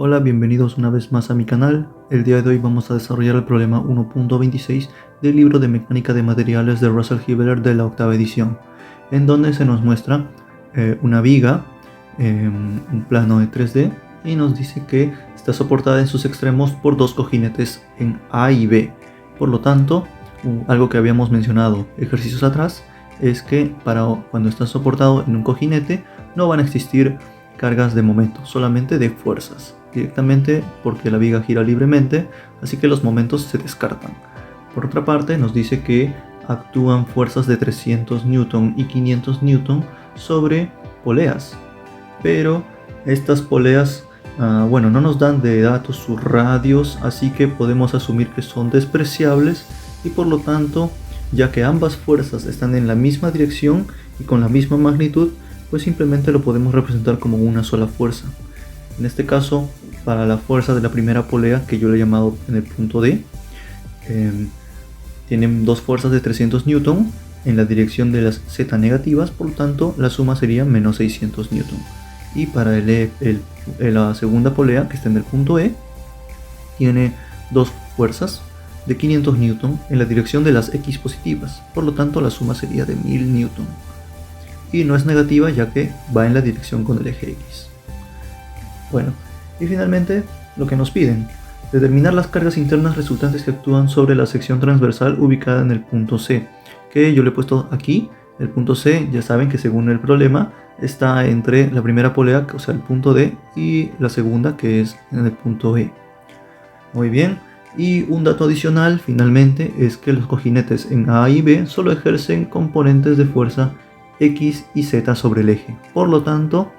Hola, bienvenidos una vez más a mi canal. El día de hoy vamos a desarrollar el problema 1.26 del libro de mecánica de materiales de Russell Hibbler de la octava edición, en donde se nos muestra una viga, un plano de 3D, y nos dice que está soportada en sus extremos por dos cojinetes en A y B. Por lo tanto, algo que habíamos mencionado ejercicios atrás es que para cuando está soportado en un cojinete no van a existir cargas de momento, solamente de fuerzas, directamente porque la viga gira libremente, así que los momentos se descartan. Por otra parte, nos dice que actúan fuerzas de 300 Newton y 500 Newton sobre poleas, pero estas poleas no nos dan de datos sus radios, así que podemos asumir que son despreciables y por lo tanto, ya que ambas fuerzas están en la misma dirección y con la misma magnitud, pues simplemente lo podemos representar como una sola fuerza. En este caso, para la fuerza de la primera polea, que yo le he llamado en el punto D, tienen dos fuerzas de 300 Newton en la dirección de las Z negativas, por lo tanto la suma sería menos 600 Newton. Y para la segunda polea, que está en el punto E, tiene dos fuerzas de 500 Newton en la dirección de las X positivas, por lo tanto la suma sería de 1000 Newton. Y no es negativa ya que va en la dirección con el eje X. Bueno, y finalmente lo que nos piden, determinar las cargas internas resultantes que actúan sobre la sección transversal ubicada en el punto C, que yo le he puesto aquí. El punto C, ya saben que según el problema, está entre la primera polea, o sea el punto D, y la segunda, que es en el punto E. Muy bien, y un dato adicional finalmente es que los cojinetes en A y B solo ejercen componentes de fuerza X y Z sobre el eje. Por lo tanto,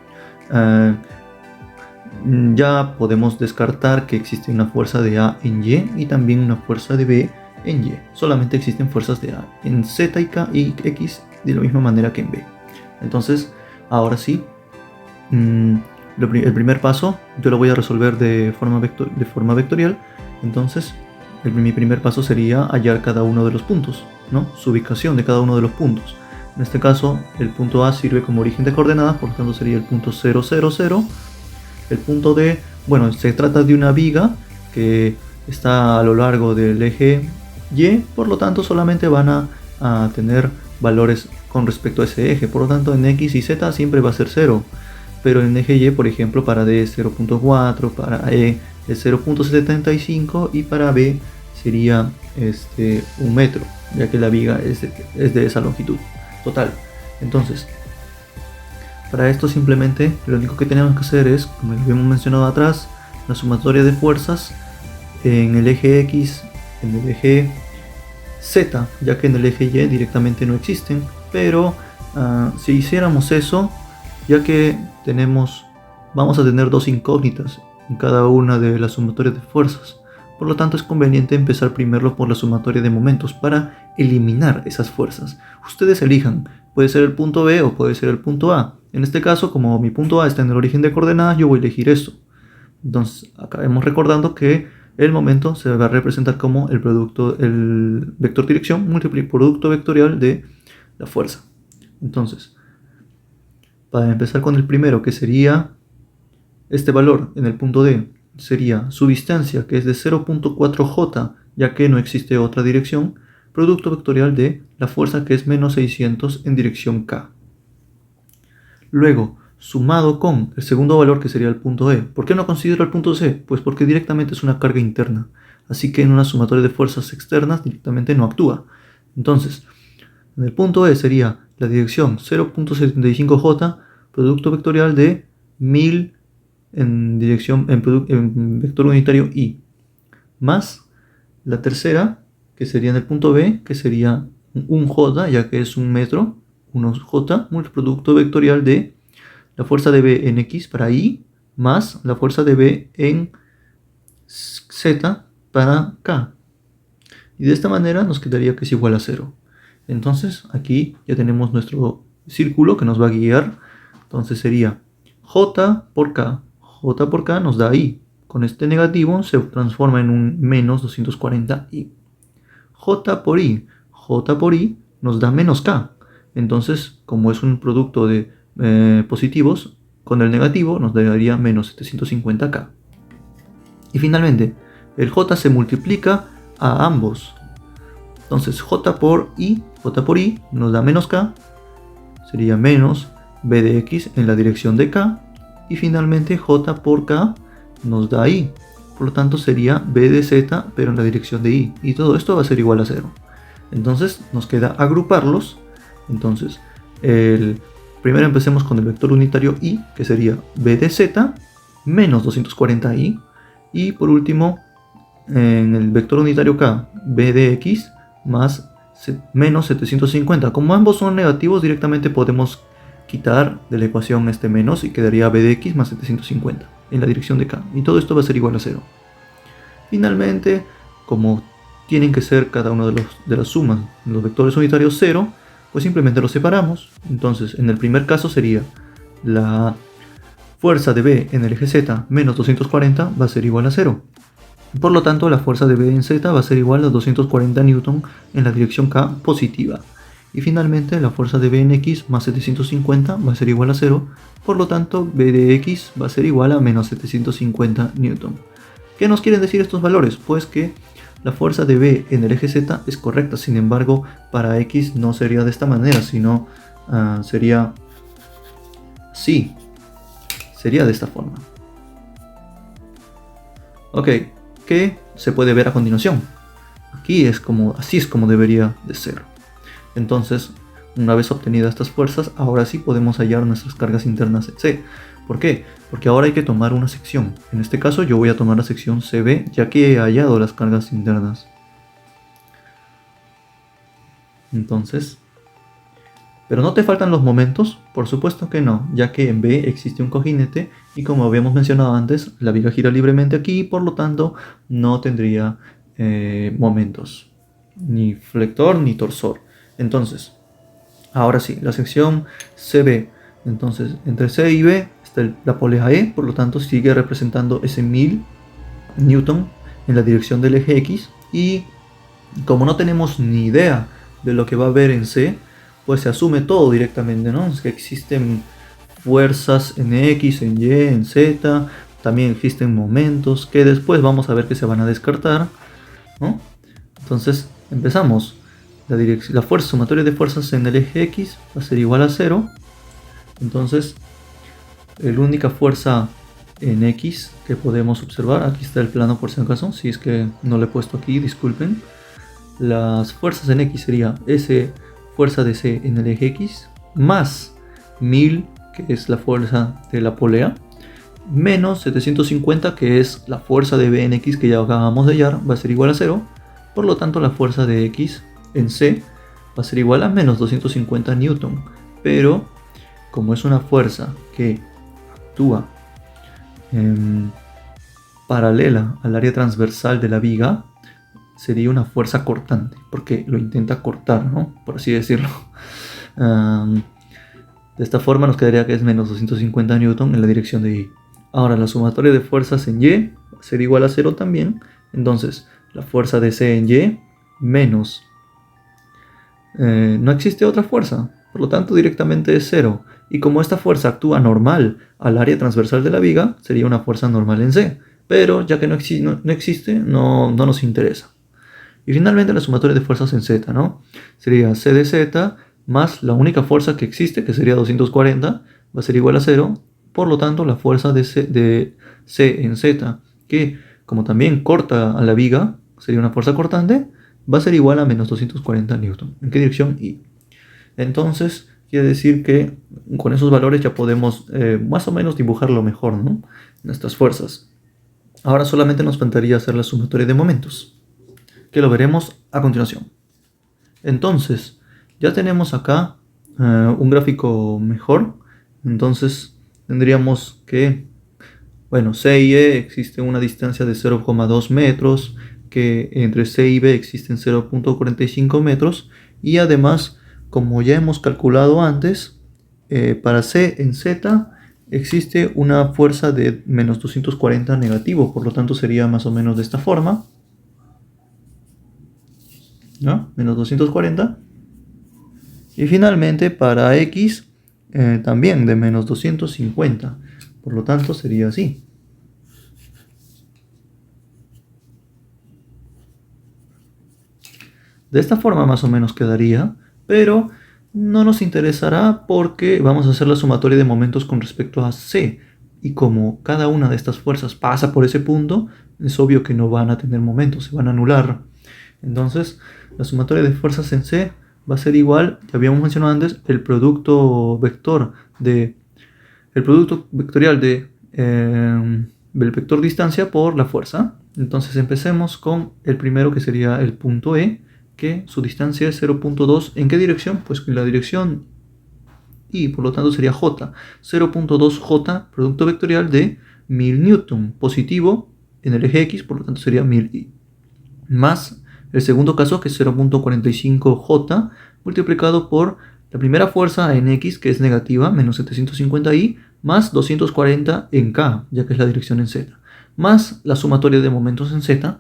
ya podemos descartar que existe una fuerza de A en Y y también una fuerza de B en Y. Solamente existen fuerzas de A en Z y K y X de la misma manera que en B. Entonces, ahora sí, el primer paso yo lo voy a resolver de forma vectorial. Entonces, mi primer paso sería hallar cada uno de los puntos, ¿no? Su ubicación de cada uno de los puntos. En este caso, el punto A sirve como origen de coordenadas, por lo tanto sería el punto 0, 0, 0. El punto D, bueno, se trata de una viga que está a lo largo del eje Y, por lo tanto solamente van a tener valores con respecto a ese eje, por lo tanto en X y Z siempre va a ser 0, pero en el eje Y, por ejemplo, para D es 0.4, para E es 0.75 y para B sería 1 metro, ya que la viga es de esa longitud total. Entonces, para esto simplemente lo único que tenemos que hacer es, como lo habíamos mencionado atrás, la sumatoria de fuerzas en el eje X, en el eje Z, ya que en el eje Y directamente no existen, pero si hiciéramos eso, ya que vamos a tener dos incógnitas en cada una de las sumatorias de fuerzas, por lo tanto es conveniente empezar primero por la sumatoria de momentos para eliminar esas fuerzas. Ustedes elijan, puede ser el punto B o puede ser el punto A. En este caso, como mi punto A está en el origen de coordenadas, yo voy a elegir esto. Entonces, acabemos recordando que el momento se va a representar como el vector dirección múltiple producto vectorial de la fuerza. Entonces, para empezar con el primero, que sería este valor en el punto D, sería su distancia, que es de 0.4 J, ya que no existe otra dirección, producto vectorial de la fuerza, que es menos 600 en dirección K. Luego, sumado con el segundo valor, que sería el punto E. ¿Por qué no considero el punto C? Pues porque directamente es una carga interna, así que en una sumatoria de fuerzas externas directamente no actúa. Entonces, en el punto E sería la dirección 0.75 J, producto vectorial de 1000 en vector unitario I, más la tercera, que sería en el punto B, que sería un J, ya que es un metro, 1J, producto vectorial de la fuerza de B en X para I, más la fuerza de B en Z para K. Y de esta manera nos quedaría que es igual a 0. Entonces aquí ya tenemos nuestro círculo que nos va a guiar. Entonces sería J por K. J por K nos da I. Con este negativo se transforma en un menos 240I. J por I. J por I nos da menos K. Entonces, como es un producto de positivos, con el negativo nos daría menos 750K. Y finalmente, el j se multiplica a ambos. Entonces j por i nos da menos k, sería menos b de x en la dirección de k, y finalmente j por k nos da i, por lo tanto sería b de z pero en la dirección de i, y todo esto va a ser igual a 0. Entonces nos queda agruparlos. Entonces primero empecemos con el vector unitario i, que sería b de z menos 240i, y por último en el vector unitario k, b de x más menos 750. Como ambos son negativos, directamente podemos quitar de la ecuación este menos y quedaría b de x más 750 en la dirección de k, y todo esto va a ser igual a 0. Finalmente, como tienen que ser cada uno de las sumas de los vectores unitarios 0, pues simplemente los separamos. Entonces en el primer caso sería la fuerza de b en el eje z menos 240 va a ser igual a 0. Por lo tanto, la fuerza de b en z va a ser igual a 240 Newton en la dirección k positiva. Y finalmente, la fuerza de b en x más 750 va a ser igual a 0. Por lo tanto, b de x va a ser igual a menos 750 Newton. ¿Qué nos quieren decir estos valores? Pues que la fuerza de b en el eje z es correcta. Sin embargo, para x no sería de esta manera, sino sería así. Sería de esta forma. Ok. Que se puede ver a continuación. Así es como debería de ser. Entonces, una vez obtenidas estas fuerzas, ahora sí podemos hallar nuestras cargas internas en C. ¿Por qué? Porque ahora hay que tomar una sección. En este caso yo voy a tomar la sección CB, ya que he hallado las cargas internas. Entonces, ¿pero no te faltan los momentos? Por supuesto que no, ya que en B existe un cojinete y como habíamos mencionado antes, la viga gira libremente aquí y por lo tanto no tendría momentos, ni flector ni torsor. Entonces, ahora sí, la sección CB. Entonces, entre C y B está la polea E, por lo tanto sigue representando ese 1000 Newton en la dirección del eje X, y como no tenemos ni idea de lo que va a haber en C, pues se asume todo directamente, ¿no? Es que existen fuerzas en X, en Y, en Z, también existen momentos que después vamos a ver que se van a descartar, ¿no? Entonces empezamos. La fuerza sumatoria de fuerzas en el eje X va a ser igual a 0. Entonces la única fuerza en X que podemos observar, aquí está el plano por si acaso, si es que no lo he puesto aquí, disculpen. Las fuerzas en X sería S fuerza de C en el eje X más 1000, que es la fuerza de la polea, menos 750, que es la fuerza de B en X que ya acabamos de hallar, va a ser igual a 0. Por lo tanto, la fuerza de X en C va a ser igual a menos 250 Newton. Pero, como es una fuerza que actúa paralela al área transversal de la viga, sería una fuerza cortante, porque lo intenta cortar, ¿no? Por así decirlo. De esta forma nos quedaría que es menos 250 Newton en la dirección de Y. Ahora la sumatoria de fuerzas en Y va a ser igual a 0 también. Entonces la fuerza de C en Y menos... no existe otra fuerza, por lo tanto directamente es 0. Y como esta fuerza actúa normal al área transversal de la viga, sería una fuerza normal en C. Pero ya que no existe, no nos interesa. Y finalmente la sumatoria de fuerzas en Z, ¿no? Sería C de Z más la única fuerza que existe, que sería 240, va a ser igual a 0. Por lo tanto, la fuerza de C en Z, que como también corta a la viga, sería una fuerza cortante, va a ser igual a menos 240 Newton. ¿En qué dirección? Y. Entonces, quiere decir que con esos valores ya podemos más o menos dibujarlo mejor, ¿no? Nuestras fuerzas. Ahora solamente nos faltaría hacer la sumatoria de momentos, que lo veremos a continuación. Entonces, ya tenemos acá un gráfico mejor. Entonces, tendríamos que, bueno, C y E existe una distancia de 0,2 metros, que entre C y B existen 0,45 metros, y además, como ya hemos calculado antes, para C en Z existe una fuerza de menos 240 negativo, por lo tanto sería más o menos de esta forma, ¿no? Menos 240. Y finalmente para X también de menos 250, por lo tanto sería así. De esta forma más o menos quedaría, pero no nos interesará porque vamos a hacer la sumatoria de momentos con respecto a C. Y como cada una de estas fuerzas pasa por ese punto, es obvio que no van a tener momentos, se van a anular. Entonces, la sumatoria de fuerzas en C va a ser igual, ya habíamos mencionado antes, el producto vectorial del vector distancia por la fuerza. Entonces empecemos con el primero, que sería el punto E, que su distancia es 0.2. ¿En qué dirección? Pues en la dirección Y, por lo tanto sería J. 0.2 J, producto vectorial de 1000 Newton, positivo en el eje X, por lo tanto sería 1000I. Más el segundo caso, que es 0.45 J, multiplicado por la primera fuerza en X, que es negativa, menos 750I, más 240 en K, ya que es la dirección en Z, más la sumatoria de momentos en C, va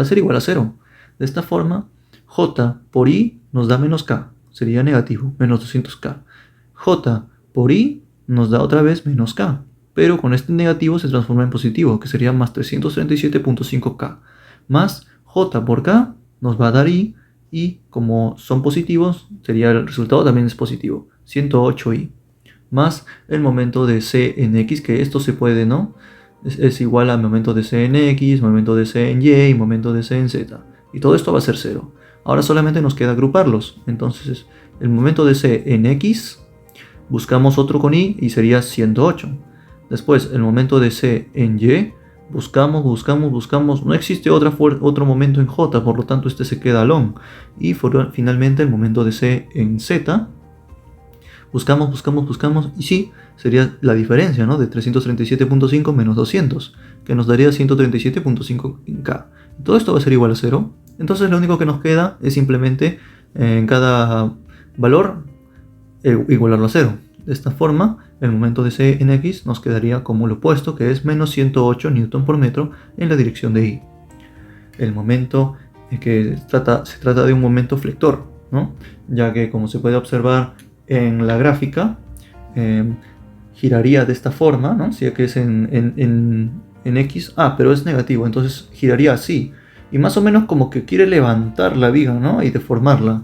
a ser igual a 0. De esta forma, J por I nos da menos K, sería negativo, menos 200K. J por I nos da otra vez menos K, pero con este negativo se transforma en positivo, que sería más 337.5K, más J por K nos va a dar I, y como son positivos, sería el resultado también es positivo, 108I, más el momento de C en X, que esto se puede, ¿no? Es igual al momento de C en X, momento de C en Y y momento de C en Z. Y todo esto va a ser 0. Ahora solamente nos queda agruparlos. Entonces, el momento de C en X, buscamos otro con Y y sería 108. Después, el momento de C en Y, buscamos. No existe otro momento en J, por lo tanto este se queda alone. Y finalmente el momento de C en Z, buscamos. Y sí, sería la diferencia, ¿no? De 337.5 menos 200, que nos daría 137.5 en K. Todo esto va a ser igual a 0. Entonces lo único que nos queda es simplemente en cada valor igualarlo a 0. De esta forma, el momento de C en X nos quedaría como lo opuesto, que es menos 108 Newton por metro en la dirección de Y. El momento que se trata de un momento flector, ¿no? Ya que, como se puede observar en la gráfica, giraría de esta forma, ¿no? Si que es en X, pero es negativo, entonces giraría así. Y más o menos como que quiere levantar la viga, ¿no? Y deformarla.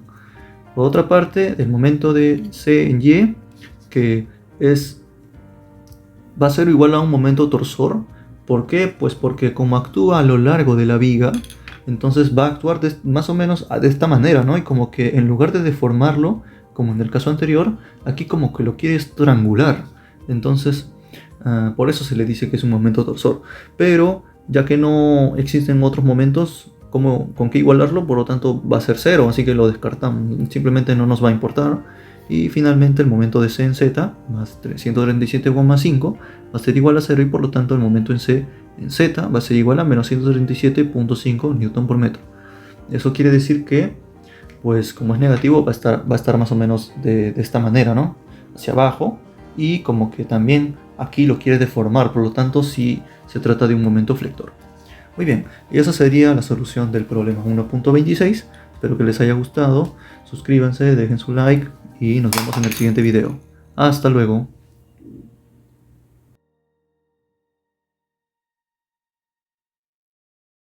Por otra parte, el momento de C en Y, que va a ser igual a un momento torsor. ¿Por qué? Pues porque como actúa a lo largo de la viga, entonces va a actuar más o menos de esta manera, ¿no? Y como que en lugar de deformarlo, como en el caso anterior, aquí como que lo quiere estrangular. Entonces, por eso se le dice que es un momento torsor. Pero ya que no existen otros momentos con qué igualarlo, por lo tanto va a ser 0, así que lo descartamos, simplemente no nos va a importar. Y finalmente el momento de C en Z, más 337,5, va a ser igual a 0, y por lo tanto el momento en C en Z va a ser igual a menos 137.5 Newton por metro. Eso quiere decir que, pues como es negativo, va a estar más o menos de esta manera, ¿no? Hacia abajo, y como que también aquí lo quiere deformar, por lo tanto sí se trata de un momento flector. Muy bien, y esa sería la solución del problema 1.26. Espero que les haya gustado. Suscríbanse, dejen su like y nos vemos en el siguiente video. Hasta luego.